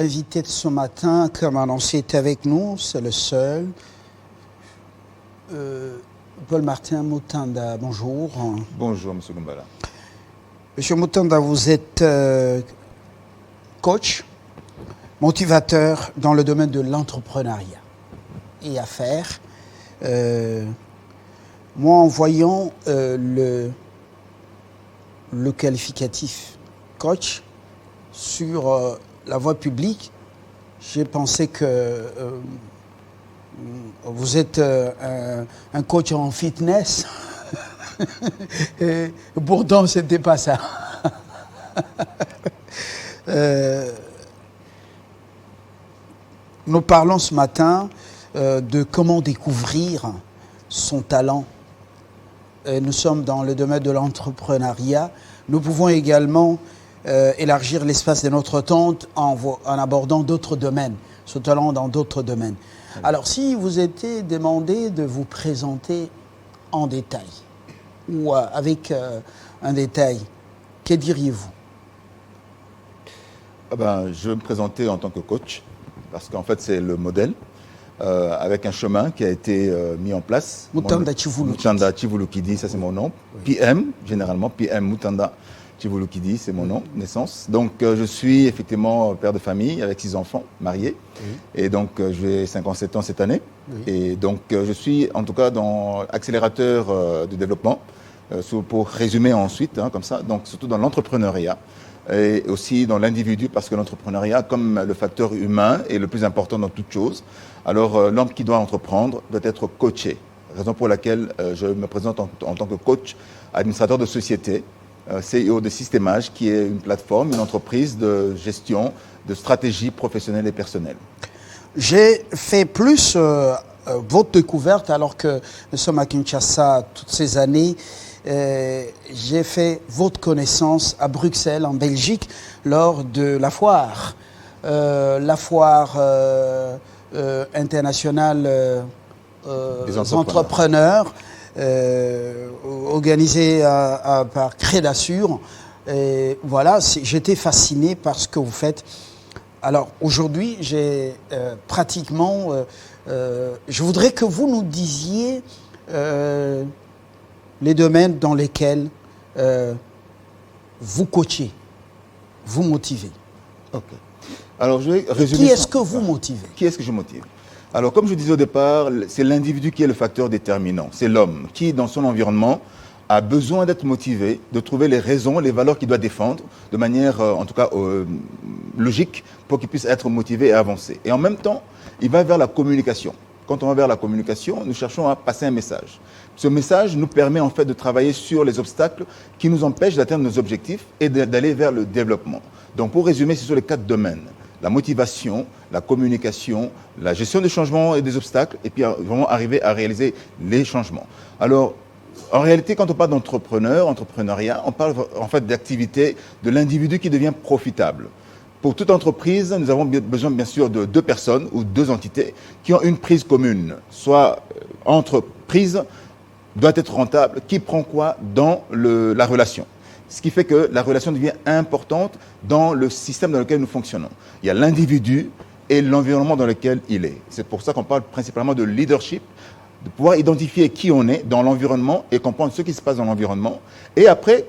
L'invité de ce matin, comme annoncé, est avec nous, c'est le seul. Paul-Martin Mutanda, bonjour. Bonjour, M. Gumbala. Monsieur Mutanda, vous êtes coach, motivateur dans le domaine de l'entrepreneuriat et affaires. Moi, en voyant le qualificatif coach sur la voie publique, j'ai pensé que vous êtes un coach en fitness. Et pourtant, ce n'était pas ça. Nous parlons ce matin de comment découvrir son talent. Nous sommes dans le domaine de l'entrepreneuriat. Nous pouvons également élargir l'espace de notre temps en abordant d'autres domaines, ce talent dans d'autres domaines. Alors, si vous étiez demandé de vous présenter en détail, ou avec un détail, que diriez-vous? Je vais me présenter en tant que coach, parce qu'en fait, c'est le modèle, avec un chemin qui a été mis en place. Mutanda Chivulukidi. Mutanda Chivulukidi, ça c'est mon nom. Oui. PM, généralement, PM Mutanda Chivulukidi, c'est mon nom, naissance. Donc, je suis effectivement père de famille avec 6 enfants, marié. Oui. Et donc, j'ai 57 ans cette année. Oui. Et donc, je suis en tout cas dans l'accélérateur de développement, pour résumer ensuite, comme ça, donc surtout dans l'entrepreneuriat et aussi dans l'individu, parce que l'entrepreneuriat, comme le facteur humain, est le plus important dans toute chose. Alors, l'homme qui doit entreprendre doit être coaché, raison pour laquelle je me présente en tant que coach, administrateur de société, CEO de Systémage, qui est une plateforme, une entreprise de gestion de stratégie professionnelle et personnelle. J'ai fait plus votre découverte alors que nous sommes à Kinshasa toutes ces années. J'ai fait votre connaissance à Bruxelles, en Belgique, lors de la foire internationale des entrepreneurs, organisée par Crédasure. Et voilà, j'étais fasciné par ce que vous faites. Alors aujourd'hui, j'ai pratiquement... je voudrais que vous nous disiez les domaines dans lesquels vous coachez, vous motivez. Ok. Alors, je vais résumer. Qui est-ce que vous motivez? Qui est-ce que je motive? Alors, comme je disais au départ, c'est l'individu qui est le facteur déterminant. C'est l'homme qui, dans son environnement, a besoin d'être motivé, de trouver les raisons, les valeurs qu'il doit défendre, de manière, en tout cas, logique, pour qu'il puisse être motivé et avancer. Et en même temps, il va vers la communication. Quand on va vers la communication, nous cherchons à passer un message. Ce message nous permet en fait de travailler sur les obstacles qui nous empêchent d'atteindre nos objectifs et d'aller vers le développement. Donc pour résumer, ce sont les 4 domaines. La motivation, la communication, la gestion des changements et des obstacles, et puis vraiment arriver à réaliser les changements. Alors, en réalité, quand on parle entrepreneuriat, on parle en fait d'activité de l'individu qui devient profitable. Pour toute entreprise, nous avons besoin bien sûr de 2 personnes ou 2 entités qui ont une prise commune. Soit entreprise doit être rentable, qui prend quoi dans la relation. Ce qui fait que la relation devient importante dans le système dans lequel nous fonctionnons. Il y a l'individu et l'environnement dans lequel il est. C'est pour ça qu'on parle principalement de leadership, de pouvoir identifier qui on est dans l'environnement et comprendre ce qui se passe dans l'environnement. Et après,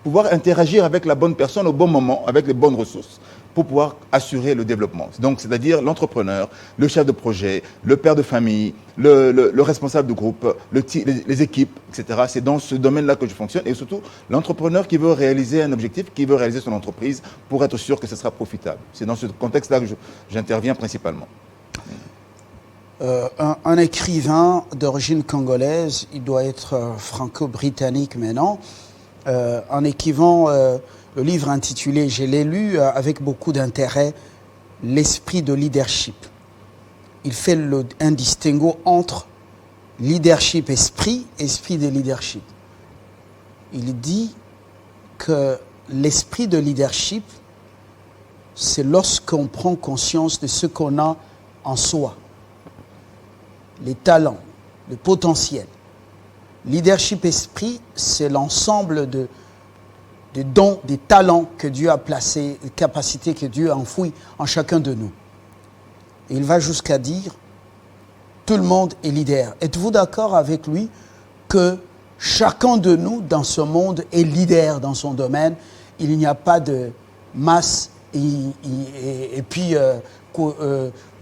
pouvoir interagir avec la bonne personne au bon moment, avec les bonnes ressources, pour pouvoir assurer le développement. Donc, c'est-à-dire l'entrepreneur, le chef de projet, le père de famille, le responsable de groupe, les équipes, etc. C'est dans ce domaine-là que je fonctionne. Et surtout, l'entrepreneur qui veut réaliser un objectif, qui veut réaliser son entreprise pour être sûr que ce sera profitable. C'est dans ce contexte-là que j'interviens principalement. Un écrivain d'origine congolaise, il doit être franco-britannique maintenant, en écrivant le livre intitulé, je l'ai lu avec beaucoup d'intérêt, L'esprit de leadership. Il fait un distinguo entre leadership esprit de leadership. Il dit que l'esprit de leadership, c'est lorsqu'on prend conscience de ce qu'on a en soi, les talents, le potentiel. Leadership esprit, c'est l'ensemble de des dons, des talents que Dieu a placés, des capacités que Dieu a enfouies en chacun de nous. Et il va jusqu'à dire, tout le monde est leader. Êtes-vous d'accord avec lui que chacun de nous dans ce monde est leader dans son domaine? Il n'y a pas de masse et puis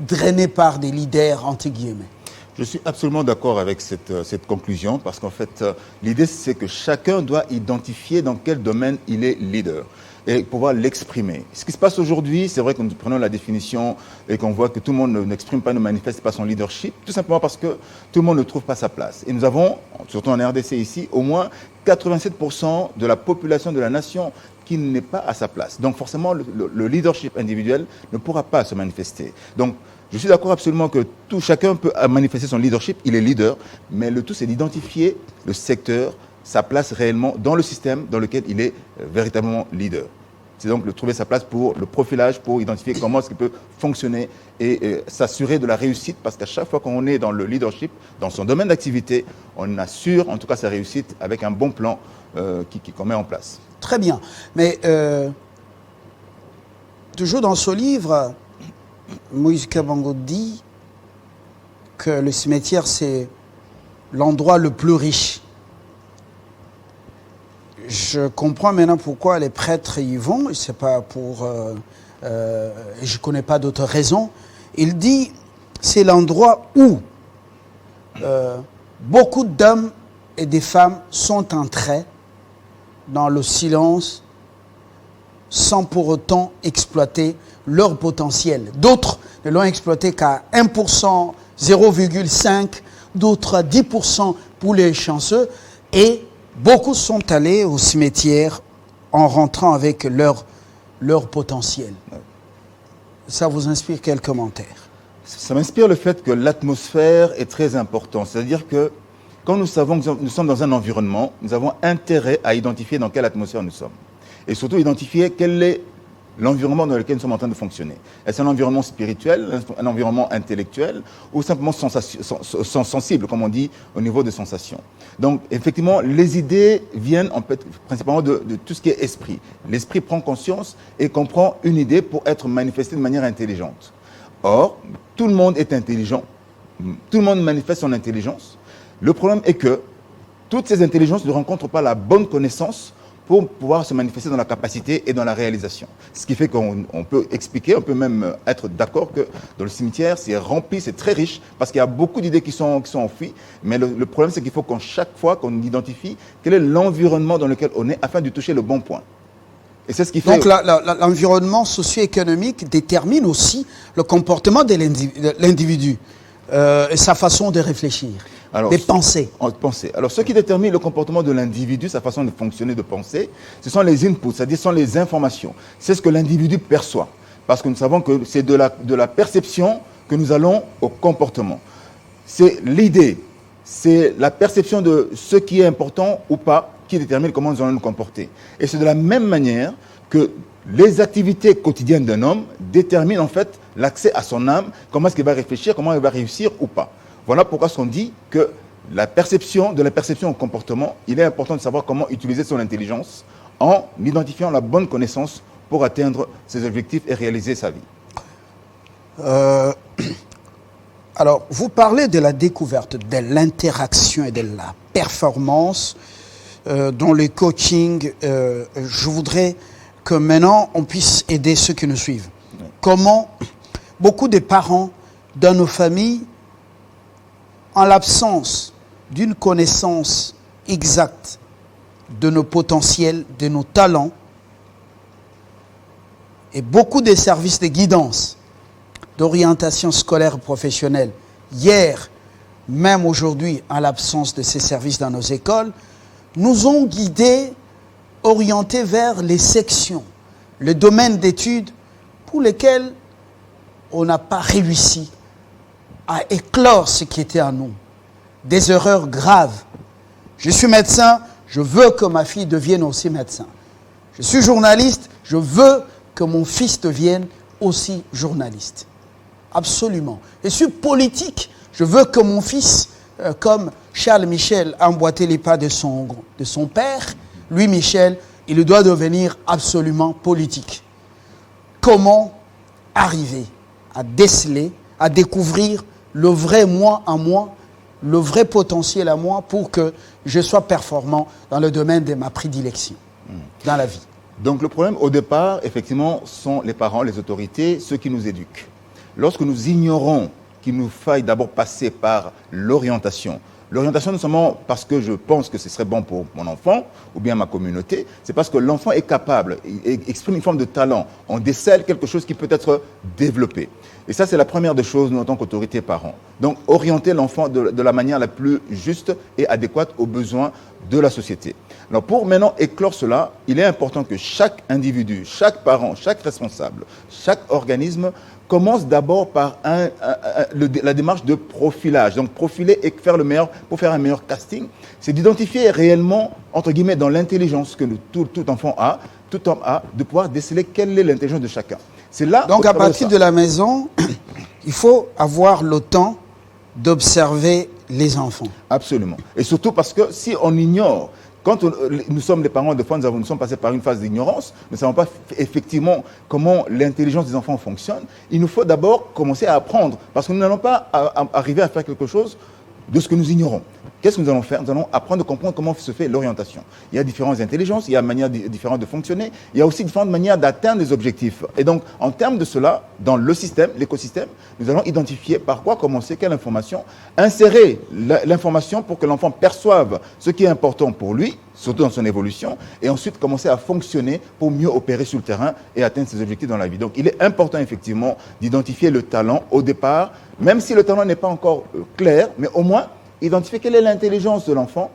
drainé par des leaders, entre guillemets. Je suis absolument d'accord avec cette conclusion parce qu'en fait, l'idée, c'est que chacun doit identifier dans quel domaine il est leader et pouvoir l'exprimer. Ce qui se passe aujourd'hui, c'est vrai que nous prenons la définition et qu'on voit que tout le monde n'exprime pas, ne manifeste pas son leadership, tout simplement parce que tout le monde ne trouve pas sa place. Et nous avons, surtout en RDC ici, au moins 87% de la population de la nation qui n'est pas à sa place. Donc forcément, le leadership individuel ne pourra pas se manifester. Donc, je suis d'accord absolument que chacun peut manifester son leadership, il est leader, mais le tout c'est d'identifier le secteur, sa place réellement dans le système dans lequel il est véritablement leader. C'est donc de trouver sa place pour le profilage, pour identifier comment est-ce qu'il peut fonctionner et s'assurer de la réussite, parce qu'à chaque fois qu'on est dans le leadership, dans son domaine d'activité, on assure en tout cas sa réussite avec un bon plan qu'on met en place. Très bien, mais toujours dans ce livre, Moïse Kabango dit que le cimetière, c'est l'endroit le plus riche. Je comprends maintenant pourquoi les prêtres y vont, c'est pas pour... je ne connais pas d'autres raisons. Il dit c'est l'endroit où beaucoup d'hommes et des femmes sont entrés dans le silence sans pour autant exploiter leur potentiel. D'autres ne l'ont exploité qu'à 1%, 0,5%, d'autres à 10% pour les chanceux. Et beaucoup sont allés au cimetière en rentrant avec leur potentiel. Ça vous inspire quel commentaire? Ça m'inspire le fait que l'atmosphère est très importante. C'est-à-dire que quand nous savons que nous sommes dans un environnement, nous avons intérêt à identifier dans quelle atmosphère nous sommes. Et surtout identifier quel est l'environnement dans lequel nous sommes en train de fonctionner. Est-ce un environnement spirituel, un environnement intellectuel ou simplement sensible, comme on dit, au niveau de sensations. Donc, effectivement, les idées viennent en fait, principalement de tout ce qui est esprit. L'esprit prend conscience et comprend une idée pour être manifestée de manière intelligente. Or, tout le monde est intelligent, tout le monde manifeste son intelligence. Le problème est que toutes ces intelligences ne rencontrent pas la bonne connaissance pour pouvoir se manifester dans la capacité et dans la réalisation. Ce qui fait qu'on peut expliquer, on peut même être d'accord que dans le cimetière, c'est rempli, c'est très riche, parce qu'il y a beaucoup d'idées qui sont enfouies, mais le problème, c'est qu'il faut qu'à chaque fois qu'on identifie quel est l'environnement dans lequel on est, afin de toucher le bon point. Et c'est ce qui fait... Donc l'environnement socio-économique détermine aussi le comportement de l'individu et sa façon de réfléchir. Alors, des pensées. Alors, ce qui détermine le comportement de l'individu, sa façon de fonctionner, de penser, ce sont les inputs, c'est-à-dire ce sont les informations. C'est ce que l'individu perçoit. Parce que nous savons que c'est de la perception que nous allons au comportement. C'est l'idée, c'est la perception de ce qui est important ou pas qui détermine comment nous allons nous comporter. Et c'est de la même manière que les activités quotidiennes d'un homme déterminent en fait l'accès à son âme, comment est-ce qu'il va réfléchir, comment il va réussir ou pas. Voilà pourquoi on dit que de la perception au comportement, il est important de savoir comment utiliser son intelligence en identifiant la bonne connaissance pour atteindre ses objectifs et réaliser sa vie. Alors, vous parlez de la découverte, de l'interaction et de la performance dans le coaching. Je voudrais que maintenant, on puisse aider ceux qui nous suivent. Oui. Comment beaucoup de parents dans nos familles, en l'absence d'une connaissance exacte de nos potentiels, de nos talents, et beaucoup de services de guidance, d'orientation scolaire et professionnelle, hier, même aujourd'hui, en l'absence de ces services dans nos écoles, nous ont guidés, orientés vers les sections, le domaine d'études pour lesquels on n'a pas réussi à éclore ce qui était en nous. Des erreurs graves. Je suis médecin, je veux que ma fille devienne aussi médecin. Je suis journaliste, je veux que mon fils devienne aussi journaliste. Absolument. Je suis politique, je veux que mon fils, comme Charles Michel a emboîté les pas de son père, Louis Michel, il doit devenir absolument politique. Comment arriver à déceler, à découvrir le vrai moi en moi, le vrai potentiel à moi pour que je sois performant dans le domaine de ma prédilection dans la vie. Donc le problème au départ, effectivement, sont les parents, les autorités, ceux qui nous éduquent. Lorsque nous ignorons qu'il nous faille d'abord passer par l'orientation, l'orientation non seulement parce que je pense que ce serait bon pour mon enfant ou bien ma communauté, c'est parce que l'enfant est capable, il exprime une forme de talent, on décèle quelque chose qui peut être développé. Et ça, c'est la première des choses, nous, en tant qu'autorité parents. Donc, orienter l'enfant de la manière la plus juste et adéquate aux besoins de la société. Alors, pour maintenant éclore cela, il est important que chaque individu, chaque parent, chaque responsable, chaque organisme commence d'abord par la démarche de profilage. Donc, profiler et faire le meilleur, pour faire un meilleur casting, c'est d'identifier réellement, entre guillemets, dans l'intelligence que tout enfant a, tout homme a, de pouvoir déceler quelle est l'intelligence de chacun. C'est là. Donc, à partir de la maison, il faut avoir le temps d'observer les enfants. Absolument. Et surtout parce que si on ignore, quand nous sommes les parents, des fois nous sommes passés par une phase d'ignorance, nous ne savons pas effectivement comment l'intelligence des enfants fonctionne, il nous faut d'abord commencer à apprendre, parce que nous n'allons pas arriver à faire quelque chose de ce que nous ignorons. Qu'est-ce que nous allons faire? Nous allons apprendre à comprendre comment se fait l'orientation. Il y a différentes intelligences, il y a une manière différente de fonctionner, il y a aussi différentes manières d'atteindre des objectifs. Et donc, en termes de cela, dans le système, l'écosystème, nous allons identifier par quoi commencer, quelle information, insérer l'information pour que l'enfant perçoive ce qui est important pour lui, surtout dans son évolution, et ensuite commencer à fonctionner pour mieux opérer sur le terrain et atteindre ses objectifs dans la vie. Donc, il est important, effectivement, d'identifier le talent au départ, même si le talent n'est pas encore clair, mais au moins identifier quelle est l'intelligence de l'enfant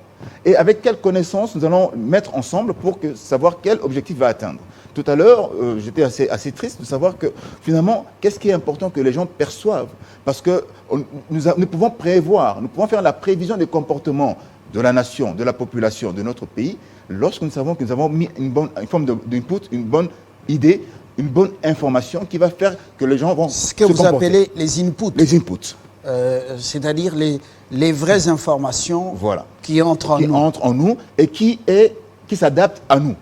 et avec quelles connaissances nous allons mettre ensemble pour savoir quel objectif va atteindre. Tout à l'heure, j'étais assez triste de savoir que finalement, qu'est-ce qui est important que les gens perçoivent? Parce que nous pouvons prévoir, nous pouvons faire la prévision des comportements de la nation, de la population, de notre pays, lorsque nous savons que nous avons mis une forme d'input, une bonne idée, une bonne information qui va faire que les gens vont se comporter. Ce que vous appelez les inputs. Les inputs. C'est-à-dire les vraies informations qui entrent en nous et qui s'adaptent à nous.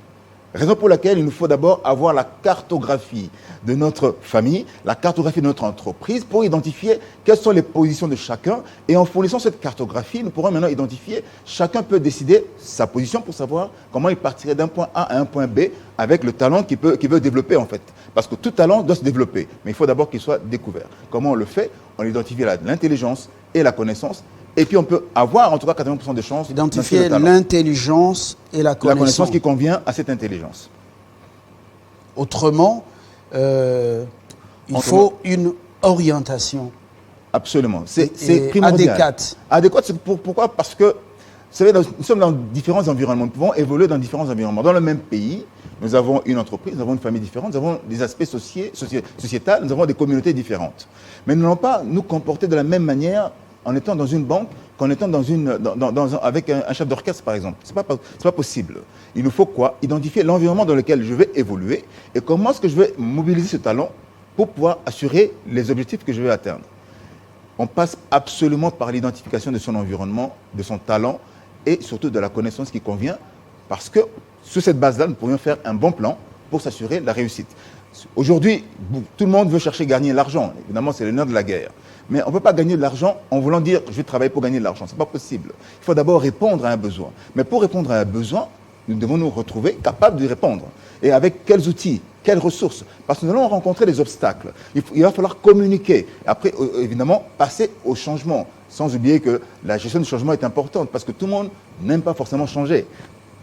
Raison pour laquelle il nous faut d'abord avoir la cartographie de notre famille, la cartographie de notre entreprise pour identifier quelles sont les positions de chacun. Et en fournissant cette cartographie, nous pourrons maintenant identifier, chacun peut décider sa position pour savoir comment il partirait d'un point A à un point B avec le talent qu'il veut développer en fait. Parce que tout talent doit se développer, mais il faut d'abord qu'il soit découvert. Comment on le fait? On identifie l'intelligence et la connaissance. Et puis on peut avoir en tout cas 80% de chances d'identifier l'intelligence et la connaissance. La connaissance qui convient à cette intelligence. Autrement, il faut une orientation. Absolument. C'est primordial. Adéquate. Adéquate, pourquoi? Parce que, vous savez, nous sommes dans différents environnements. Nous pouvons évoluer dans différents environnements. Dans le même pays, nous avons une entreprise, nous avons une famille différente, nous avons des aspects sociétals, nous avons des communautés différentes. Mais nous n'allons pas nous comporter de la même manière en étant dans une banque qu'en étant avec un chef d'orchestre, par exemple. Ce n'est pas possible. Il nous faut quoi? Identifier l'environnement dans lequel je vais évoluer et comment est-ce que je vais mobiliser ce talent pour pouvoir assurer les objectifs que je vais atteindre. On passe absolument par l'identification de son environnement, de son talent et surtout de la connaissance qui convient parce que sur cette base-là, nous pourrions faire un bon plan pour s'assurer la réussite. Aujourd'hui, tout le monde veut chercher à gagner l'argent. Évidemment, c'est le nerf de la guerre. Mais on ne peut pas gagner de l'argent en voulant dire « je vais travailler pour gagner de l'argent ». Ce n'est pas possible. Il faut d'abord répondre à un besoin. Mais pour répondre à un besoin, nous devons nous retrouver capables de répondre. Et avec quels outils, quelles ressources? Parce que nous allons rencontrer des obstacles. Il va falloir communiquer. Après, évidemment, passer au changement. Sans oublier que la gestion du changement est importante. Parce que tout le monde n'aime pas forcément changer.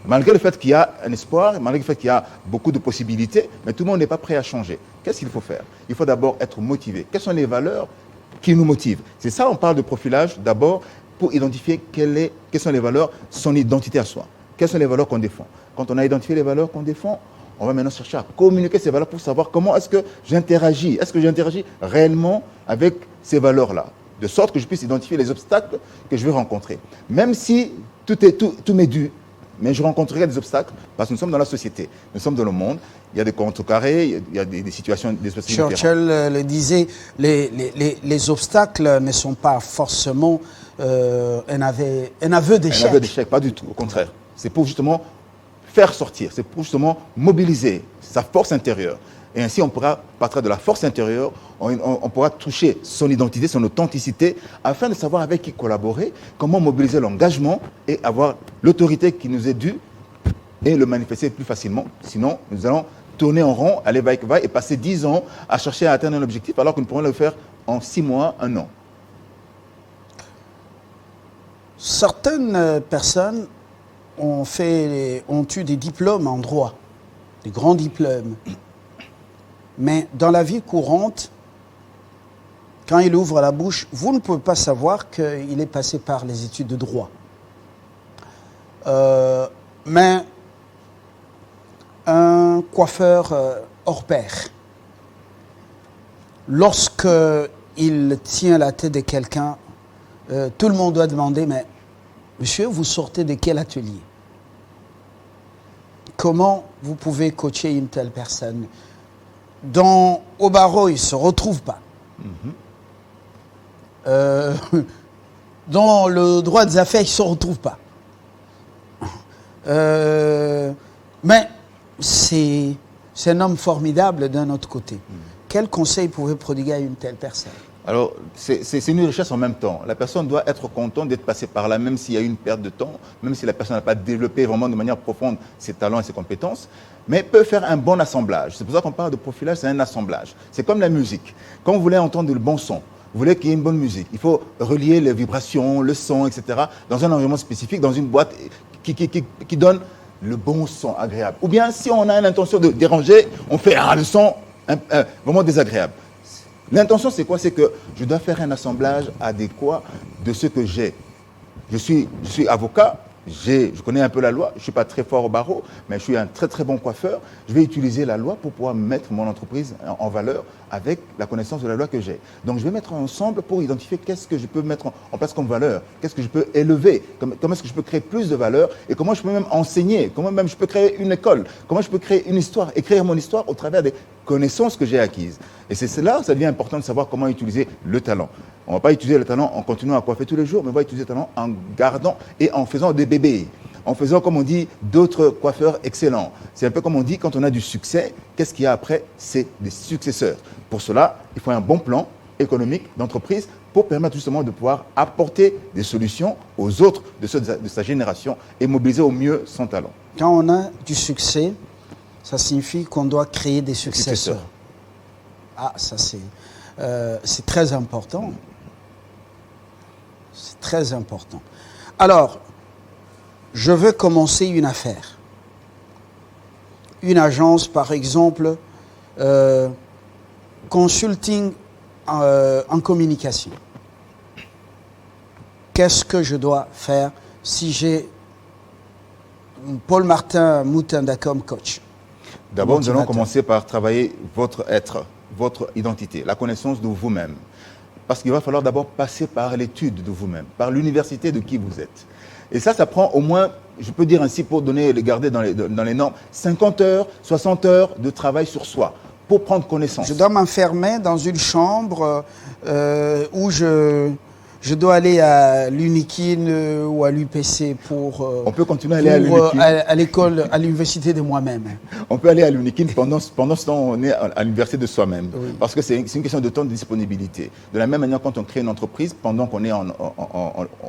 Malgré le fait qu'il y a un espoir, malgré le fait qu'il y a beaucoup de possibilités, mais tout le monde n'est pas prêt à changer. Qu'est-ce qu'il faut faire? Il faut d'abord être motivé. Quelles sont les valeurs qui nous motivent? C'est ça, on parle de profilage d'abord pour identifier quelles sont les valeurs, son identité à soi. Quelles sont les valeurs qu'on défend? Quand on a identifié les valeurs qu'on défend, on va maintenant chercher à communiquer ces valeurs pour savoir comment est-ce que j'interagis. Est-ce que j'interagis réellement avec ces valeurs-là? De sorte que je puisse identifier les obstacles que je vais rencontrer. Même si tout m'est dû, mais je rencontrerai des obstacles parce que nous sommes dans la société, nous sommes dans le monde, il y a des contrecarrés, il y a des situations différentes. Churchill le disait, les obstacles ne sont pas forcément un aveu d'échec. Un aveu d'échec, pas du tout, au contraire. C'est pour justement faire sortir, c'est pour justement mobiliser sa force intérieure. Et ainsi, on pourra, à partir de la force intérieure, on pourra toucher son identité, son authenticité, afin de savoir avec qui collaborer, comment mobiliser l'engagement et avoir l'autorité qui nous est due et le manifester plus facilement. Sinon, nous allons tourner en rond, aller va et passer 10 ans à chercher à atteindre un objectif, alors que nous pourrons le faire en 6 mois, 1 an. Certaines personnes ont eu des diplômes en droit, des grands diplômes. Mais dans la vie courante, quand il ouvre la bouche, vous ne pouvez pas savoir qu'il est passé par les études de droit. Mais un coiffeur hors pair, lorsqu'il tient la tête de quelqu'un, tout le monde doit demander, mais monsieur, vous sortez de quel atelier? Comment vous pouvez coacher une telle personne? Au barreau, il ne se retrouve pas. Dans le droit des affaires, il ne se retrouve pas. Mais c'est un homme formidable d'un autre côté. Quel conseil pouvez-vous prodiguer à une telle personne? Alors, c'est une richesse en même temps. La personne doit être contente d'être passée par là, même s'il y a eu une perte de temps, même si la personne n'a pas développé vraiment de manière profonde ses talents et ses compétences, mais peut faire un bon assemblage. C'est pour ça qu'on parle de profilage, c'est un assemblage. C'est comme la musique. Quand vous voulez entendre le bon son, vous voulez qu'il y ait une bonne musique, il faut relier les vibrations, le son, etc., dans un environnement spécifique, dans une boîte qui donne le bon son agréable. Ou bien, si on a l'intention de déranger, on fait le son vraiment désagréable. L'intention, c'est quoi? C'est que je dois faire un assemblage adéquat de ce que j'ai. Je suis avocat, je connais un peu la loi, je ne suis pas très fort au barreau, mais je suis un très très bon coiffeur. Je vais utiliser la loi pour pouvoir mettre mon entreprise en valeur avec la connaissance de la loi que j'ai. Donc je vais mettre ensemble pour identifier qu'est-ce que je peux mettre en place comme valeur, qu'est-ce que je peux élever, comment est-ce que je peux créer plus de valeur et comment je peux même enseigner, comment même je peux créer une école, comment je peux créer une histoire, écrire mon histoire au travers des connaissances que j'ai acquises. Et c'est cela, ça devient important de savoir comment utiliser le talent. On ne va pas utiliser le talent en continuant à coiffer tous les jours, mais on va utiliser le talent en gardant et en faisant des bébés, en faisant, comme on dit, d'autres coiffeurs excellents. C'est un peu comme on dit, quand on a du succès, qu'est-ce qu'il y a après? C'est des successeurs. Pour cela, il faut un bon plan économique d'entreprise pour permettre justement de pouvoir apporter des solutions aux autres de sa génération et mobiliser au mieux son talent. Quand on a du succès, ça signifie qu'on doit créer des successeurs. Ah, ça c'est très important. C'est très important. Alors, je veux commencer une affaire. Une agence, par exemple, consulting en communication. Qu'est-ce que je dois faire si j'ai Paul Martin Moutanda comme coach? D'abord, nous allons commencer par travailler votre être, votre identité, la connaissance de vous-même. Parce qu'il va falloir d'abord passer par l'étude de vous-même, par l'université de qui vous êtes. Et ça prend au moins, je peux dire ainsi, pour garder dans les normes, 50 heures, 60 heures de travail sur soi, pour prendre connaissance. Je dois m'enfermer dans une chambre où je dois aller à l'UNIKIN ou à l'UPC pour... On peut continuer à aller à l'UNIKIN. À l'école, à l'université de moi-même. On peut aller à l'UNIKIN pendant ce temps on est à l'université de soi-même. Oui. Parce que c'est une question de temps de disponibilité. De la même manière, quand on crée une entreprise, pendant qu'on est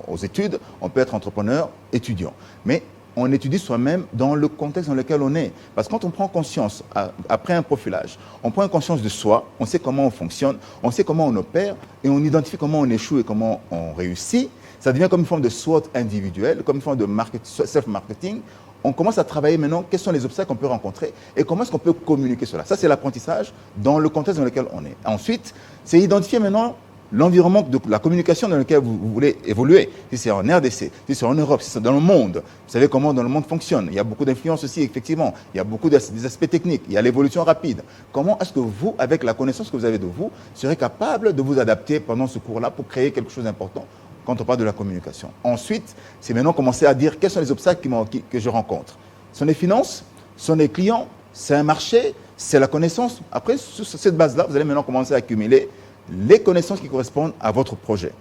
aux études, on peut être entrepreneur, étudiant. Mais on étudie soi-même dans le contexte dans lequel on est. Parce que quand on prend conscience, après un profilage, on prend conscience de soi, on sait comment on fonctionne, on sait comment on opère, et on identifie comment on échoue et comment on réussit. Ça devient comme une forme de SWOT individuelle, comme une forme de self-marketing. On commence à travailler maintenant, quels sont les obstacles qu'on peut rencontrer et comment est-ce qu'on peut communiquer cela. Ça, c'est l'apprentissage dans le contexte dans lequel on est. Ensuite, c'est identifier maintenant l'environnement de la communication dans lequel vous voulez évoluer. Si c'est en RDC, si c'est en Europe, si c'est dans le monde. Vous savez comment dans le monde fonctionne. Il y a beaucoup d'influences aussi, effectivement. Il y a beaucoup des aspects techniques. Il y a l'évolution rapide. Comment est-ce que vous, avec la connaissance que vous avez de vous, serez capable de vous adapter pendant ce cours-là pour créer quelque chose d'important quand on parle de la communication. Ensuite, c'est maintenant commencer à dire quels sont les obstacles que je rencontre. Ce sont les finances, ce sont les clients, c'est un marché, c'est la connaissance. Après, sur cette base-là, vous allez maintenant commencer à accumuler les connaissances qui correspondent à votre projet.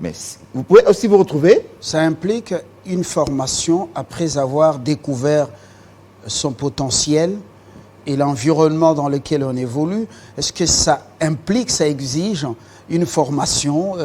Mais vous pouvez aussi vous retrouver... Ça implique une formation après avoir découvert son potentiel et l'environnement dans lequel on évolue, est-ce que ça implique, ça exige une formation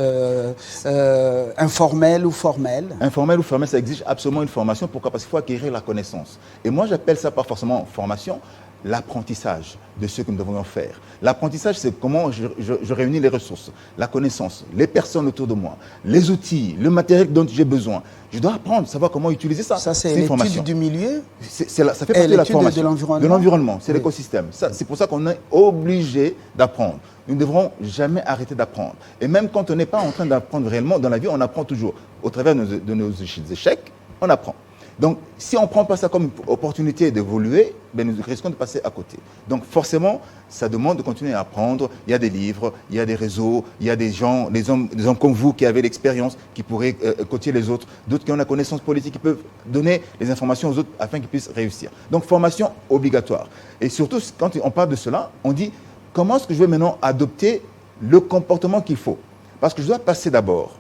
informelle ou formelle? Informelle ou formelle, ça exige absolument une formation. Pourquoi? Parce qu'il faut acquérir la connaissance. Et moi, j'appelle ça pas forcément formation, l'apprentissage de ce que nous devons faire. L'apprentissage, c'est comment je réunis les ressources, la connaissance, les personnes autour de moi, les outils, le matériel dont j'ai besoin. Je dois apprendre, savoir comment utiliser ça. Ça, c'est l'étude du milieu? Ça fait partie de la formation. De l'environnement? C'est l'écosystème. C'est pour ça qu'on est obligé d'apprendre. Nous ne devrons jamais arrêter d'apprendre. Et même quand on n'est pas en train d'apprendre réellement dans la vie, on apprend toujours. Au travers de nos échecs, on apprend. Donc, si on ne prend pas ça comme une opportunité d'évoluer, ben nous risquons de passer à côté. Donc, forcément, ça demande de continuer à apprendre. Il y a des livres, il y a des réseaux, il y a des gens, des hommes comme vous qui avez l'expérience, qui pourraient coacher les autres, d'autres qui ont la connaissance politique, qui peuvent donner les informations aux autres afin qu'ils puissent réussir. Donc, formation obligatoire. Et surtout, quand on parle de cela, on dit comment est-ce que je vais maintenant adopter le comportement qu'il faut? Parce que je dois passer d'abord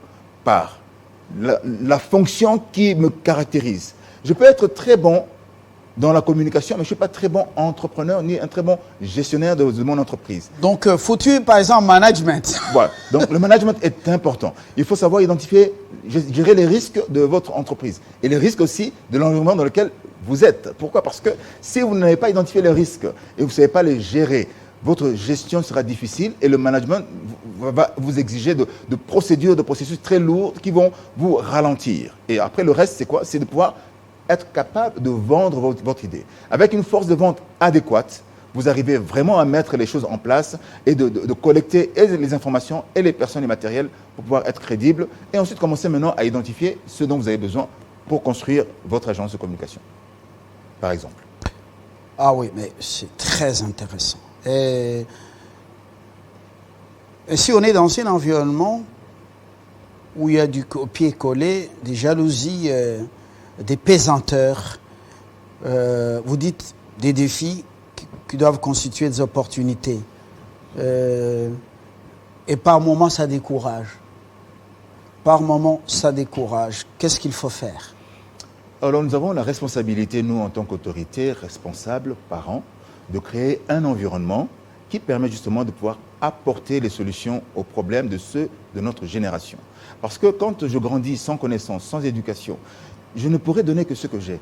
par la fonction qui me caractérise. Je peux être très bon dans la communication, mais je ne suis pas très bon entrepreneur ni un très bon gestionnaire de mon entreprise. Donc, faut-il, par exemple, management? Voilà. Donc, le management est important. Il faut savoir identifier, gérer les risques de votre entreprise et les risques aussi de l'environnement dans lequel vous êtes. Pourquoi? Parce que si vous n'avez pas identifié les risques et vous ne savez pas les gérer, votre gestion sera difficile et le management va vous exiger de procédures, de processus très lourds qui vont vous ralentir. Et après, le reste, c'est quoi? C'est de pouvoir être capable de vendre votre idée. Avec une force de vente adéquate, vous arrivez vraiment à mettre les choses en place et de collecter et les informations et les personnes et matériels pour pouvoir être crédible et ensuite commencer maintenant à identifier ce dont vous avez besoin pour construire votre agence de communication, par exemple. Ah oui, mais c'est très intéressant. Et si on est dans un environnement où il y a du copier-coller, des jalousies, des pesanteurs, vous dites des défis qui doivent constituer des opportunités. Et par moments, ça décourage. Par moments, ça décourage. Qu'est-ce qu'il faut faire? Alors, nous avons la responsabilité, nous, en tant qu'autorité, responsables, parents, de créer un environnement qui permet justement de pouvoir apporter les solutions aux problèmes de ceux de notre génération. Parce que quand je grandis sans connaissance, sans éducation, je ne pourrai donner que ce que j'ai.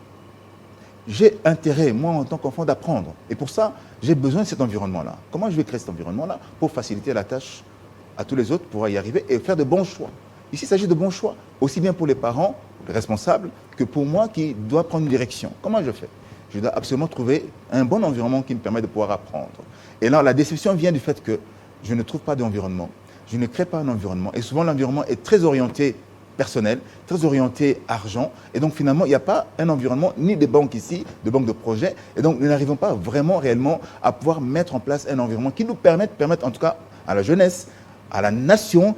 J'ai intérêt, moi, en tant qu'enfant, d'apprendre. Et pour ça, j'ai besoin de cet environnement-là. Comment je vais créer cet environnement-là? Pour faciliter la tâche à tous les autres, pour y arriver et faire de bons choix. Ici, il s'agit de bons choix, aussi bien pour les parents, les responsables, que pour moi qui dois prendre une direction. Comment je fais? Je dois absolument trouver un bon environnement qui me permet de pouvoir apprendre. Et là, la déception vient du fait que je ne trouve pas d'environnement. Je ne crée pas un environnement. Et souvent, l'environnement est très orienté personnel, très orienté argent. Et donc, finalement, il n'y a pas un environnement, ni des banques ici, de banques de projets. Et donc, nous n'arrivons pas vraiment, réellement, à pouvoir mettre en place un environnement qui nous permette en tout cas, à la jeunesse, à la nation,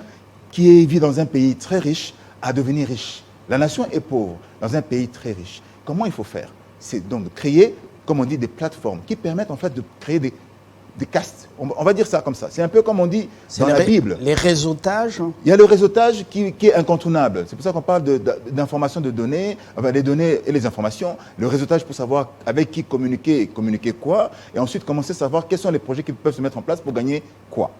qui vit dans un pays très riche, à devenir riche. La nation est pauvre dans un pays très riche. Comment il faut faire? C'est donc de créer, comme on dit, des plateformes qui permettent en fait de créer des castes. On va dire ça comme ça. C'est un peu comme on dit dans la Bible. Les réseautages. Il y a le réseautage qui est incontournable. C'est pour ça qu'on parle d'information de données, enfin, les données et les informations. Le réseautage pour savoir avec qui communiquer quoi. Et ensuite commencer à savoir quels sont les projets qui peuvent se mettre en place pour gagner quoi.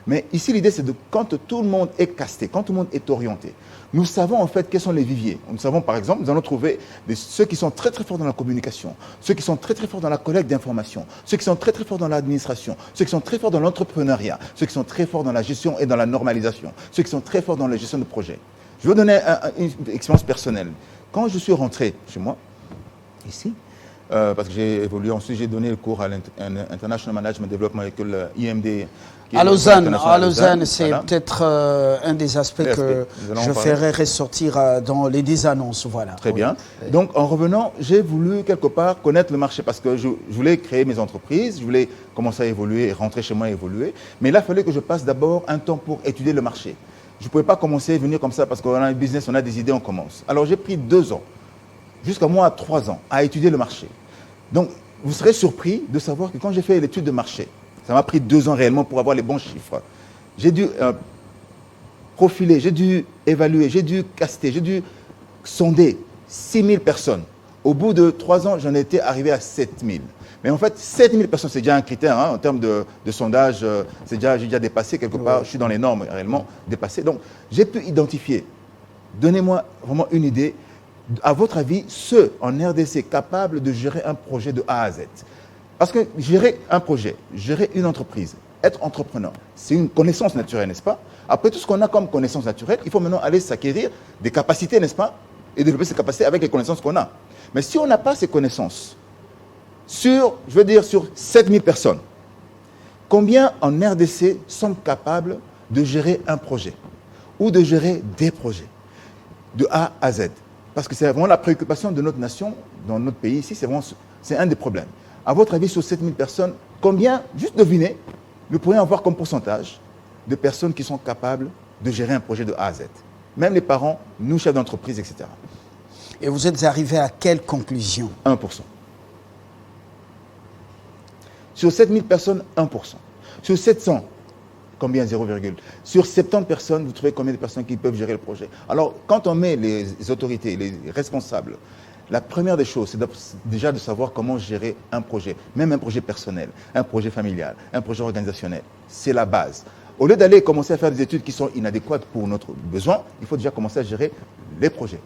Mais ici, l'idée, c'est de quand tout le monde est casté, quand tout le monde est orienté, nous savons en fait quels sont les viviers. Nous savons par exemple, nous allons trouver ceux qui sont très très forts dans la communication, ceux qui sont très très forts dans la collecte d'informations, ceux qui sont très très forts dans l'administration, ceux qui sont très forts dans l'entrepreneuriat, ceux qui sont très forts dans la gestion et dans la normalisation, ceux qui sont très forts dans la gestion de projet. Je vais vous donner une expérience personnelle. Quand je suis rentré chez moi, ici, parce que j'ai évolué, ensuite j'ai donné le cours à l'International Management Development avec l'IMD. À Lausanne, c'est voilà. Peut-être un des aspects que je ferai ressortir dans les 10 annonces. Voilà. Très bien. Donc, en revenant, j'ai voulu quelque part connaître le marché parce que je voulais créer mes entreprises, je voulais commencer à évoluer, rentrer chez moi et évoluer. Mais il a fallu que je passe d'abord un temps pour étudier le marché. Je ne pouvais pas commencer à venir comme ça parce qu'on a un business, on a des idées, on commence. Alors, j'ai pris 2 ans, jusqu'à moi à 3 ans, à étudier le marché. Donc, vous serez surpris de savoir que quand j'ai fait l'étude de marché, ça m'a pris 2 ans réellement pour avoir les bons chiffres. J'ai dû profiler, j'ai dû évaluer, j'ai dû caster, j'ai dû sonder 6000 personnes Au bout de 3 ans, j'en étais arrivé à 7000. Mais en fait, 7000 personnes, c'est déjà un critère en termes de sondage. J'ai déjà dépassé quelque part. Je suis dans les normes réellement dépassé. Donc, j'ai pu identifier. Donnez-moi vraiment une idée. À votre avis, ceux en RDC capables de gérer un projet de A à Z. Parce que gérer un projet, gérer une entreprise, être entrepreneur, c'est une connaissance naturelle, n'est-ce pas? Après tout ce qu'on a comme connaissance naturelle, il faut maintenant aller s'acquérir des capacités, n'est-ce pas? Et développer ces capacités avec les connaissances qu'on a. Mais si on n'a pas ces connaissances, sur 7000 personnes, combien en RDC sont capables de gérer un projet ou de gérer des projets de A à Z? Parce que c'est vraiment la préoccupation de notre nation, dans notre pays ici, c'est un des problèmes. À votre avis, sur 7000 personnes, combien, juste devinez, nous pourrions avoir comme pourcentage de personnes qui sont capables de gérer un projet de A à Z? Même les parents, nous, chefs d'entreprise, etc. Et vous êtes arrivé à quelle conclusion? 1%. Sur 7000 personnes, 1%. Sur 700, combien? 0, sur 70 personnes, vous trouvez combien de personnes qui peuvent gérer le projet? Alors, quand on met les autorités, les responsables, la première des choses, c'est déjà de savoir comment gérer un projet, même un projet personnel, un projet familial, un projet organisationnel. C'est la base. Au lieu d'aller commencer à faire des études qui sont inadéquates pour notre besoin, il faut déjà commencer à gérer les projets.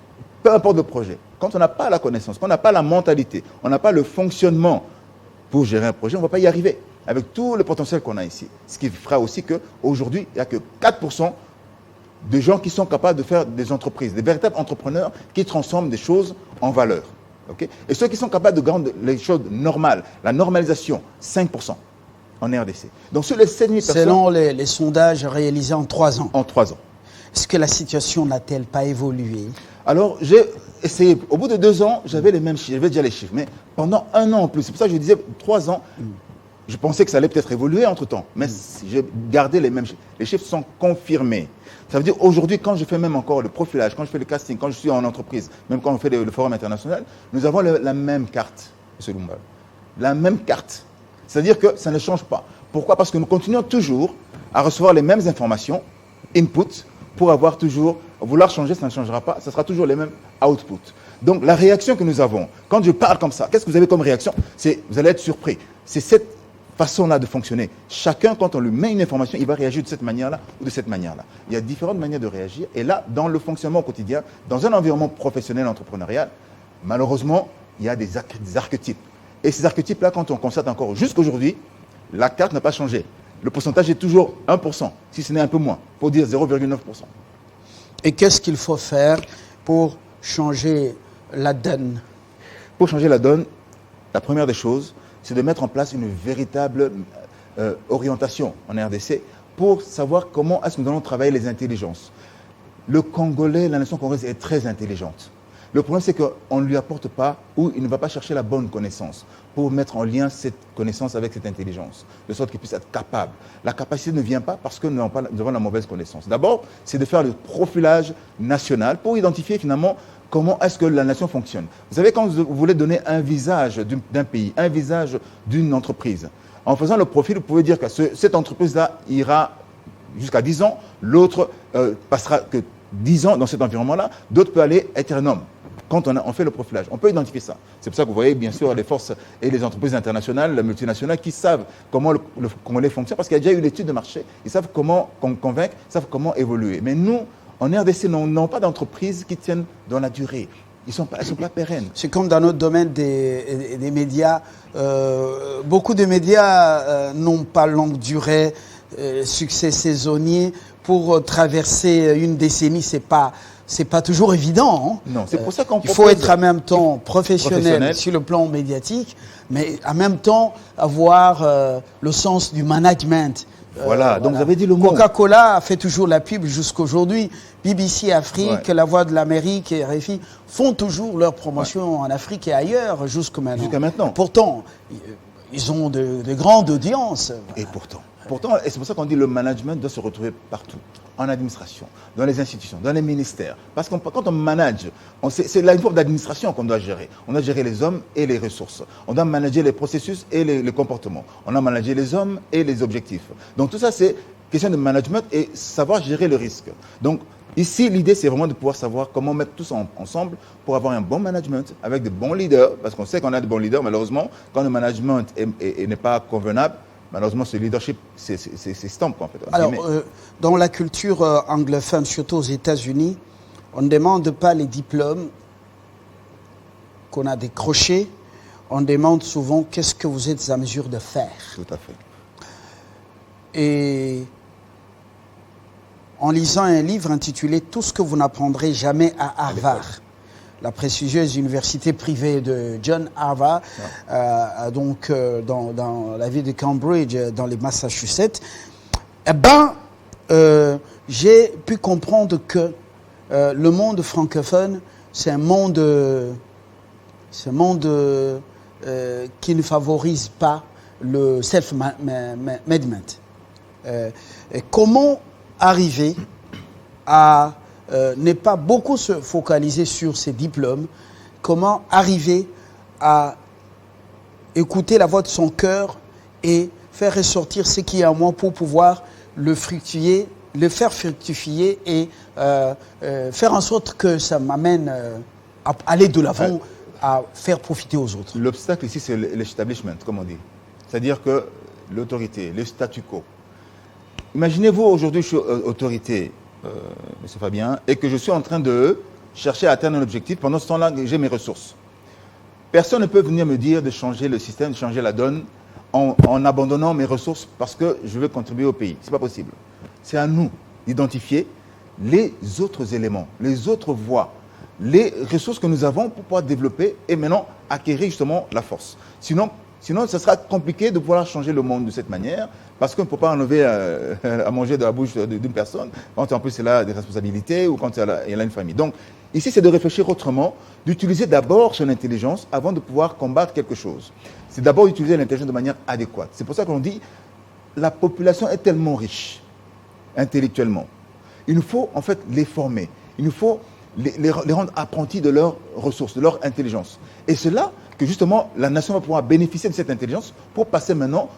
Peu importe le projet. Quand on n'a pas la connaissance, quand on n'a pas la mentalité, on n'a pas le fonctionnement pour gérer un projet, on ne va pas y arriver avec tout le potentiel qu'on a ici. Ce qui fera aussi qu'aujourd'hui, il n'y a que 4% de gens qui sont capables de faire des entreprises, des véritables entrepreneurs qui transforment des choses en valeur. Okay? Et ceux qui sont capables de rendre les choses normales, la normalisation, 5% en RDC. Donc sur les 7000 personnes... Selon les sondages réalisés en 3 ans. En 3 ans. Est-ce que la situation n'a-t-elle pas évolué? Alors, j'ai essayé. Au bout de 2 ans, j'avais les mêmes chiffres. J'avais déjà les chiffres. Mais pendant 1 an en plus, c'est pour ça que je disais 3 ans, je pensais que ça allait peut-être évoluer entre-temps. Mais j'ai gardé les mêmes chiffres. Les chiffres sont confirmés. Ça veut dire aujourd'hui, quand je fais même encore le profilage, quand je fais le casting, quand je suis en entreprise, même quand on fait le forum international, nous avons la même carte, M. Lumba. La même carte. C'est-à-dire que ça ne change pas. Pourquoi? Parce que nous continuons toujours à recevoir les mêmes informations, input, pour avoir toujours, vouloir changer, ça ne changera pas, ça sera toujours les mêmes outputs. Donc la réaction que nous avons, quand je parle comme ça, qu'est-ce que vous avez comme réaction? Vous allez être surpris. C'est cette façon-là de fonctionner. Chacun, quand on lui met une information, il va réagir de cette manière-là ou de cette manière-là. Il y a différentes manières de réagir. Et là, dans le fonctionnement au quotidien, dans un environnement professionnel, entrepreneurial, malheureusement, il y a des archétypes. Et ces archétypes-là, quand on constate encore jusqu'aujourd'hui, la carte n'a pas changé. Le pourcentage est toujours 1%, si ce n'est un peu moins, pour dire 0,9%. Et qu'est-ce qu'il faut faire pour changer la donne? Pour changer la donne, la première des choses, c'est de mettre en place une véritable orientation en RDC pour savoir comment est-ce que nous allons travailler les intelligences. Le Congolais, la nation congolaise est très intelligente. Le problème, c'est qu'on ne lui apporte pas ou il ne va pas chercher la bonne connaissance pour mettre en lien cette connaissance avec cette intelligence, de sorte qu'il puisse être capable. La capacité ne vient pas parce que nous avons la mauvaise connaissance. D'abord, c'est de faire le profilage national pour identifier finalement comment est-ce que la nation fonctionne. Vous savez, quand vous voulez donner un visage d'un pays, un visage d'une entreprise, en faisant le profil, vous pouvez dire que cette entreprise-là ira jusqu'à 10 ans, l'autre passera que 10 ans dans cet environnement-là, d'autres peuvent aller éternum. Quand on fait le profilage, on peut identifier ça. C'est pour ça que vous voyez bien sûr les forces et les entreprises internationales, les multinationales qui savent comment le Congolais fonctionne, parce qu'il y a déjà eu une étude de marché, ils savent comment convaincre, ils savent comment évoluer. Mais nous, en RDC, nous n'avons pas d'entreprises qui tiennent dans la durée. Elles ne sont pas pérennes. C'est comme dans notre domaine des médias. Beaucoup de médias n'ont pas longue durée, succès saisonnier. Pour traverser une décennie, c'est pas toujours évident. Hein. Non, c'est pour ça qu'on Il faut être en même temps professionnel sur le plan médiatique, mais en même temps avoir le sens du management. Voilà, donc vous avez dit le mot. Coca-Cola a fait toujours la pub jusqu'aujourd'hui. BBC Afrique, La Voix de l'Amérique et RFI font toujours leur promotion en Afrique et ailleurs jusqu'à maintenant. Pourtant, ils ont de grandes audiences. Et pourtant, et c'est pour ça qu'on dit que le management doit se retrouver partout. En administration, dans les institutions, dans les ministères. Parce que quand on manage, c'est la forme d'administration qu'on doit gérer. On doit gérer les hommes et les ressources. On doit manager les processus et les comportements. On doit manager les hommes et les objectifs. Donc tout ça, c'est question de management et savoir gérer le risque. Donc Ici, l'idée, c'est vraiment de pouvoir savoir comment mettre tous ensemble pour avoir un bon management avec de bons leaders, parce qu'on sait qu'on a de bons leaders, malheureusement, quand le management n'est pas convenable, malheureusement, ce leadership, c'est stamp, en fait. Alors, dans la culture anglophone, surtout aux États-Unis, on ne demande pas les diplômes qu'on a décrochés, on demande souvent qu'est-ce que vous êtes à mesure de faire. Tout à fait. Et en lisant un livre intitulé « Tout ce que vous n'apprendrez jamais à Harvard », la prestigieuse université privée de John Harvard, dans la ville de Cambridge, dans les Massachusetts, j'ai pu comprendre que le monde francophone, c'est un monde qui ne favorise pas le self-management. Comment arriver à ne pas beaucoup se focaliser sur ses diplômes, comment arriver à écouter la voix de son cœur et faire ressortir ce qui est en moi pour pouvoir le faire fructifier et faire en sorte que ça m'amène à aller de l'avant, à faire profiter aux autres. L'obstacle ici, c'est l'establishment, comme on dit. C'est-à-dire que l'autorité, le statu quo. Imaginez-vous, aujourd'hui, je suis autorité, M. Fabien, et que je suis en train de chercher à atteindre un objectif. Pendant ce temps-là, j'ai mes ressources. Personne ne peut venir me dire de changer le système, de changer la donne en abandonnant mes ressources parce que je veux contribuer au pays. Ce n'est pas possible. C'est à nous d'identifier les autres éléments, les autres voies, les ressources que nous avons pour pouvoir développer et maintenant acquérir justement la force. Sinon, ce sera compliqué de pouvoir changer le monde de cette manière parce qu'on ne peut pas enlever à manger de la bouche d'une personne quand en plus elle a des responsabilités ou quand elle a une famille. Donc, ici, c'est de réfléchir autrement, d'utiliser d'abord son intelligence avant de pouvoir combattre quelque chose. C'est d'abord d'utiliser l'intelligence de manière adéquate. C'est pour ça qu'on dit la population est tellement riche intellectuellement. Il nous faut en fait les former. Il nous faut les rendre apprentis de leurs ressources, de leur intelligence. Et c'est là que justement la nation va pouvoir bénéficier de cette intelligence pour passer maintenant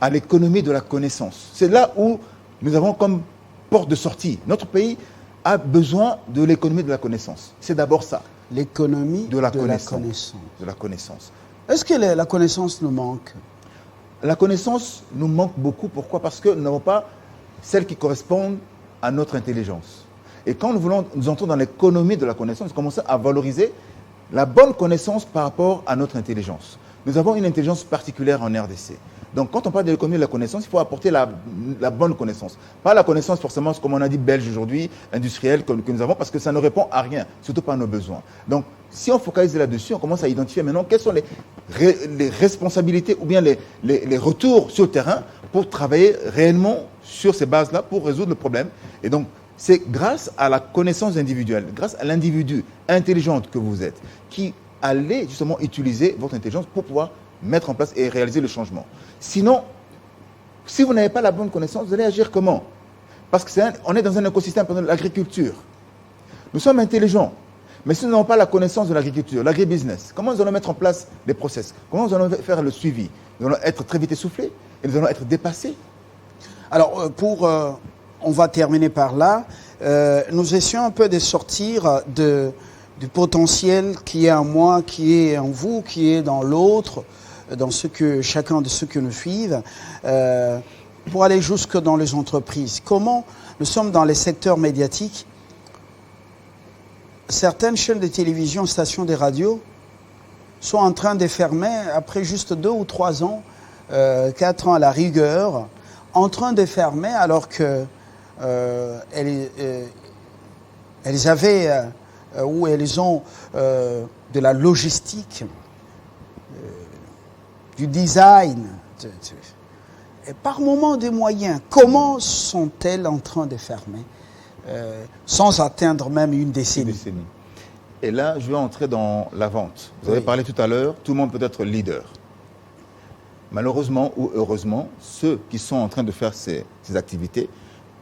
à l'économie de la connaissance. C'est là où nous avons comme porte de sortie. Notre pays a besoin de l'économie de la connaissance. C'est d'abord ça. L'économie de la connaissance. De la connaissance. Est-ce que la connaissance nous manque? La connaissance nous manque beaucoup. Pourquoi? Parce que nous n'avons pas celles qui correspondent à notre intelligence. Et quand nous entrons dans l'économie de la connaissance, nous commençons à valoriser la bonne connaissance par rapport à notre intelligence. Nous avons une intelligence particulière en RDC. Donc, quand on parle de l'économie de la connaissance, il faut apporter la bonne connaissance. Pas la connaissance forcément, comme on a dit, belge aujourd'hui, industrielle, que nous avons, parce que ça ne répond à rien, surtout pas à nos besoins. Donc, si on focalise là-dessus, on commence à identifier maintenant quelles sont les responsabilités ou bien les retours sur le terrain pour travailler réellement sur ces bases-là pour résoudre le problème. Et donc, c'est grâce à la connaissance individuelle, grâce à l'individu intelligent que vous êtes, qui allez justement utiliser votre intelligence pour pouvoir mettre en place et réaliser le changement. Sinon, si vous n'avez pas la bonne connaissance, vous allez agir comment? Parce qu'on est dans un écosystème, par exemple, l'agriculture. Nous sommes intelligents, mais si nous n'avons pas la connaissance de l'agriculture, l'agribusiness, comment nous allons mettre en place les process? Comment nous allons faire le suivi? Nous allons être très vite essoufflés et nous allons être dépassés. Alors, on va terminer par là. Nous essayons un peu de sortir du potentiel qui est en moi, qui est en vous, qui est dans l'autre, dans chacun de ceux qui nous suivent, pour aller jusque dans les entreprises. Comment nous sommes dans les secteurs médiatiques? Certaines chaînes de télévision, stations de radio sont en train de fermer après juste 2 ou 3 ans, 4 ans à la rigueur, en train de fermer alors que elles avaient ou elles ont de la logistique, du design, et par moment des moyens. Comment sont-elles en train de fermer sans atteindre même une décennie? Et là, je vais entrer dans la vente. Vous avez parlé tout à l'heure, tout le monde peut être leader. Malheureusement ou heureusement, ceux qui sont en train de faire ces activités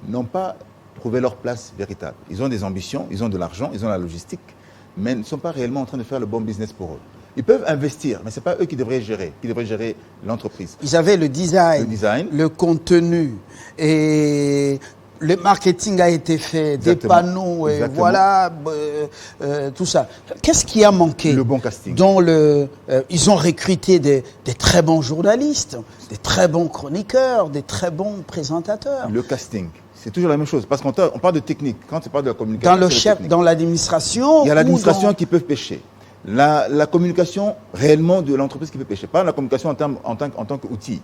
n'ont pas trouvé leur place véritable. Ils ont des ambitions, ils ont de l'argent, ils ont la logistique, mais ne sont pas réellement en train de faire le bon business pour eux. Ils peuvent investir, mais ce n'est pas eux qui devraient gérer l'entreprise. Ils avaient le design, le contenu, et le marketing a été fait, Exactement. des panneaux, et Exactement. voilà, tout ça. Qu'est-ce qui a manqué? Le bon casting. Ils ont recruté des très bons journalistes, des très bons chroniqueurs, des très bons présentateurs. Le casting. C'est toujours la même chose. Parce qu'on parle de technique. Quand tu parles de la communication, Dans le c'est chef, technique. dans l'administration. Il y a l'administration ou qui peut pêcher. La communication réellement de l'entreprise qui peut pêcher. Pas la communication en tant qu'outil.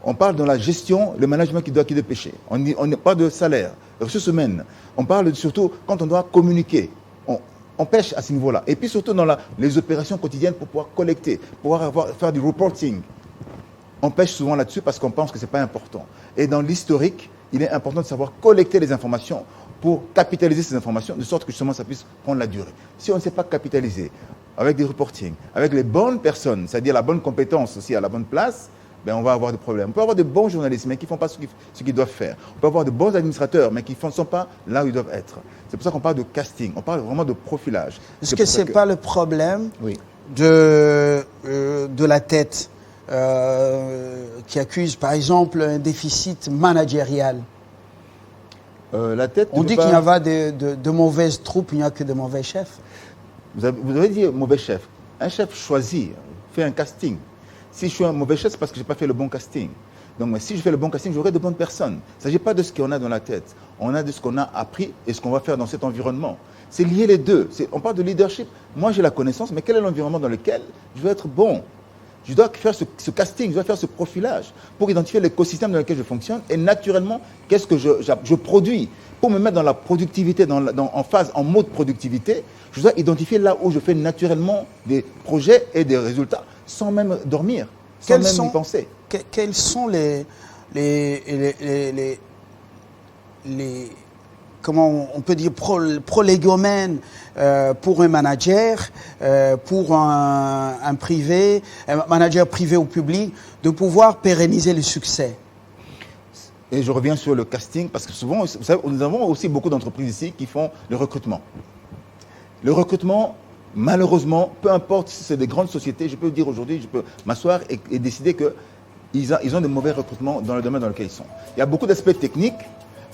On parle dans la gestion, le management qui doit pêcher. On n'est pas de salaire, de ressources humaines. On parle surtout quand on doit communiquer. On pêche à ce niveau-là. Et puis surtout dans les opérations quotidiennes pour pouvoir collecter, faire du reporting. On pêche souvent là-dessus parce qu'on pense que ce n'est pas important. Et dans l'historique, il est important de savoir collecter les informations pour capitaliser ces informations, de sorte que justement ça puisse prendre la durée. Si on ne sait pas capitaliser avec des reporting, avec les bonnes personnes, c'est-à-dire la bonne compétence aussi à la bonne place, ben on va avoir des problèmes. On peut avoir de bons journalistes, mais qui ne font pas ce qu'ils doivent faire. On peut avoir de bons administrateurs, mais qui ne sont pas là où ils doivent être. C'est pour ça qu'on parle de casting, on parle vraiment de profilage. Est-ce que ce n'est pas le problème oui. de la tête qui accuse, par exemple, un déficit managérial? La tête, on dit qu'il n'y a pas de mauvaises troupes, il n'y a que de mauvais chefs. Vous avez dit mauvais chef. Un chef choisit, fait un casting. Si je suis un mauvais chef, c'est parce que je n'ai pas fait le bon casting. Donc si je fais le bon casting, j'aurai de bonnes personnes. Il ne s'agit pas de ce qu'on a dans la tête. On a de ce qu'on a appris et ce qu'on va faire dans cet environnement. C'est lié les deux. On parle de leadership. Moi, j'ai la connaissance, mais quel est l'environnement dans lequel je veux être bon? Je dois faire ce casting, je dois faire ce profilage pour identifier l'écosystème dans lequel je fonctionne et naturellement, qu'est-ce que je produis. Pour me mettre dans la productivité, en mode productivité, je dois identifier là où je fais naturellement des projets et des résultats sans même dormir, sans même y penser. Quels sont comment on peut dire, prolégomènes pour un manager, pour un privé, un manager privé ou public, de pouvoir pérenniser le succès? Et je reviens sur le casting, parce que souvent, vous savez, nous avons aussi beaucoup d'entreprises ici qui font le recrutement. Le recrutement, malheureusement, peu importe si c'est des grandes sociétés, je peux dire aujourd'hui, je peux m'asseoir et décider qu'ils ont de mauvais recrutements dans le domaine dans lequel ils sont. Il y a beaucoup d'aspects techniques,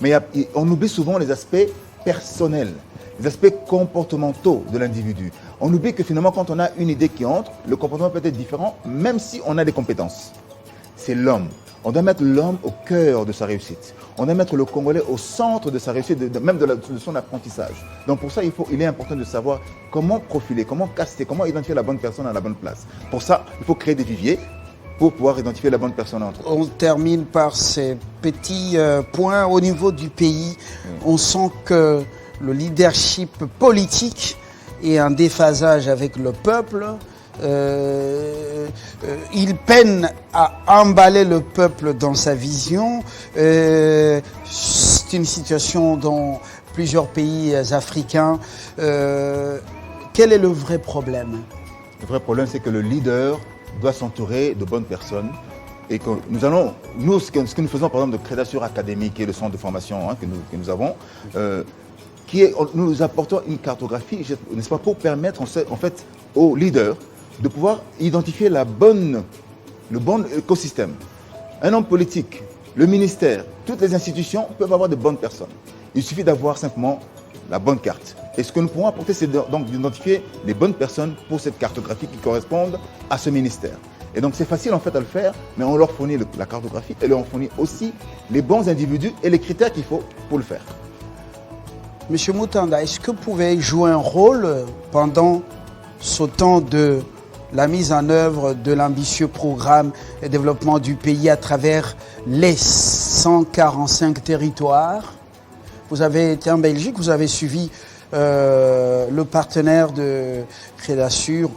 mais on oublie souvent les aspects personnels, les aspects comportementaux de l'individu. On oublie que finalement, quand on a une idée qui entre, le comportement peut être différent, même si on a des compétences. C'est l'homme. On doit mettre l'homme au cœur de sa réussite. On doit mettre le Congolais au centre de sa réussite, même de son apprentissage. Donc pour ça, il est important de savoir comment profiler, comment caster, comment identifier la bonne personne à la bonne place. Pour ça, il faut créer des viviers pour pouvoir identifier la bonne personne entre eux. On termine par ces petits points. Au niveau du pays, on sent que le leadership politique est en déphasage avec le peuple. Il peine à emballer le peuple dans sa vision. C'est une situation dans plusieurs pays africains. Quel est le vrai problème? Le vrai problème, c'est que le leader doit s'entourer de bonnes personnes. Et que nous, ce que nous faisons par exemple de Crédasur Academy, qui est le centre de formation que nous avons, nous apportons une cartographie, n'est-ce pas, pour permettre en fait aux leaders de pouvoir identifier le bon écosystème. Un homme politique, le ministère, toutes les institutions peuvent avoir de bonnes personnes. Il suffit d'avoir simplement la bonne carte. Et ce que nous pourrons apporter, c'est donc d'identifier les bonnes personnes pour cette cartographie qui correspondent à ce ministère. Et donc c'est facile en fait à le faire, mais on leur fournit la cartographie et leur fournit aussi les bons individus et les critères qu'il faut pour le faire. Monsieur Mutanda, est-ce que vous pouvez jouer un rôle pendant ce temps de la mise en œuvre de l'ambitieux programme de développement du pays à travers les 145 territoires? Vous avez été en Belgique, vous avez suivi le partenaire de Crédasur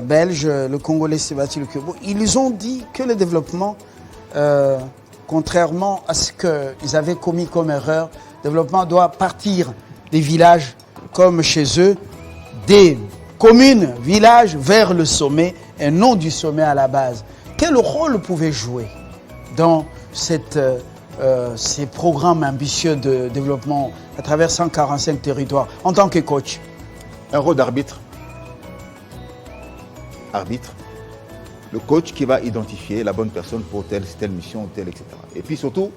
belge, le Congolais Sébastien Lekebo. Ils ont dit que le développement, contrairement à ce qu'ils avaient commis comme erreur, le développement doit partir des villages comme chez eux, des communes, villages vers le sommet et non du sommet à la base. Quel rôle pouvez-vous jouer dans ces programmes ambitieux de développement à travers 145 territoires en tant que coach? Un rôle d'arbitre. Le coach qui va identifier la bonne personne pour telle mission, telle, etc. Et puis surtout,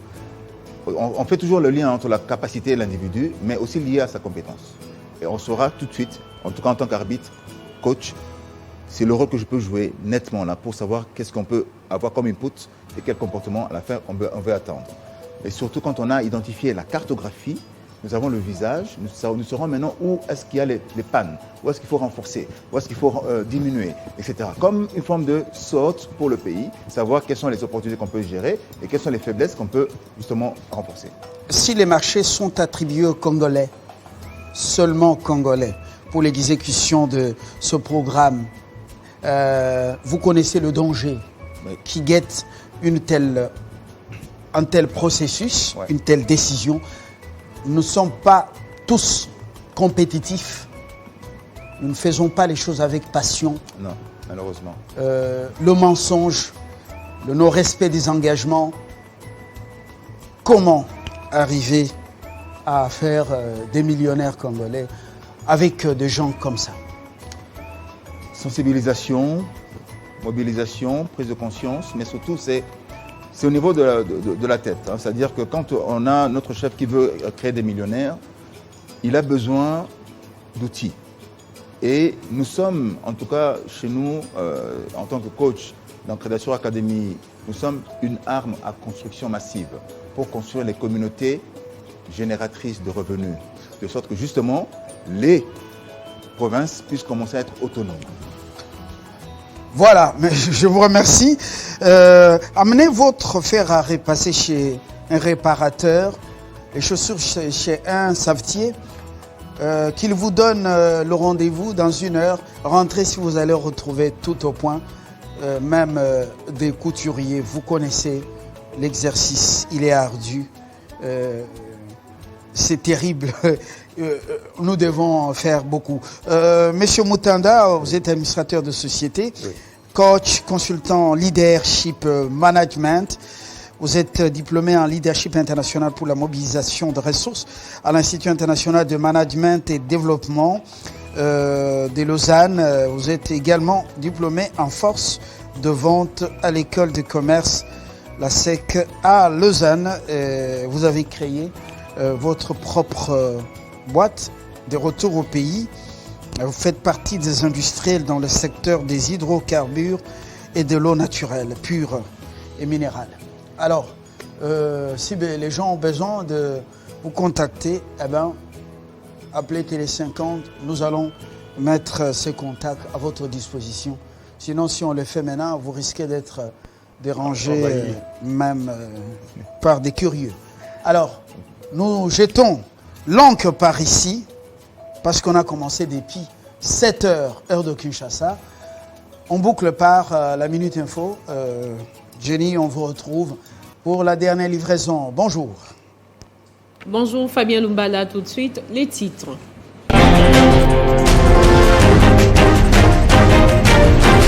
on fait toujours le lien entre la capacité de l'individu, mais aussi lié à sa compétence. Et on saura tout de suite, en tout cas en tant qu'arbitre, coach, c'est le rôle que je peux jouer nettement là pour savoir qu'est-ce qu'on peut avoir comme input et quel comportement à la fin on veut attendre. Et surtout quand on a identifié la cartographie, nous avons le visage, nous saurons maintenant où est-ce qu'il y a les pannes, où est-ce qu'il faut renforcer, où est-ce qu'il faut diminuer, etc. Comme une forme de SWOT pour le pays, savoir quelles sont les opportunités qu'on peut gérer et quelles sont les faiblesses qu'on peut justement renforcer. Si les marchés sont attribués aux Congolais, seulement Congolais, pour l'exécution de ce programme, vous connaissez le danger qui guette un tel processus, une telle décision. Nous ne sommes pas tous compétitifs. Nous ne faisons pas les choses avec passion. Non, malheureusement. Le mensonge, le non-respect des engagements. Comment arriver à faire des millionnaires congolais avec des gens comme ça? Sensibilisation, mobilisation, prise de conscience, mais surtout c'est au niveau de la tête. Hein. C'est-à-dire que quand on a notre chef qui veut créer des millionnaires, il a besoin d'outils. Et nous sommes, en tout cas chez nous, en tant que coach dans Crédasure Academy, nous sommes une arme à construction massive pour construire les communautés génératrices de revenus. De sorte que justement, les provinces puissent commencer à être autonomes. Voilà, mais je vous remercie. Amenez votre fer à repasser chez un réparateur, les chaussures chez un savetier, qu'il vous donne le rendez-vous dans 1 heure. Rentrez si vous allez retrouver tout au point, même des couturiers. Vous connaissez l'exercice, il est ardu. C'est terrible. Nous devons faire beaucoup. Monsieur Moutanda, vous êtes administrateur de société, oui. Coach, consultant leadership management. Vous êtes diplômé en leadership international pour la mobilisation de ressources à l'Institut international de management et développement de Lausanne. Vous êtes également diplômé en force de vente à l'école de commerce, la SEC à Lausanne. Vous avez créé votre propre boîte de retour au pays. Vous faites partie des industriels dans le secteur des hydrocarbures et de l'eau naturelle, pure et minérale. Alors, si les gens ont besoin de vous contacter, eh ben, appelez Télé 50, nous allons mettre ces contacts à votre disposition. Sinon, si on le fait maintenant, vous risquez d'être dérangé même par des curieux. Alors, nous jetons l'encre par ici, parce qu'on a commencé depuis 7 heures, heure de Kinshasa. On boucle par la Minute Info. Jenny, on vous retrouve pour la dernière livraison. Bonjour. Bonjour Fabien Lumbala, tout de suite, les titres.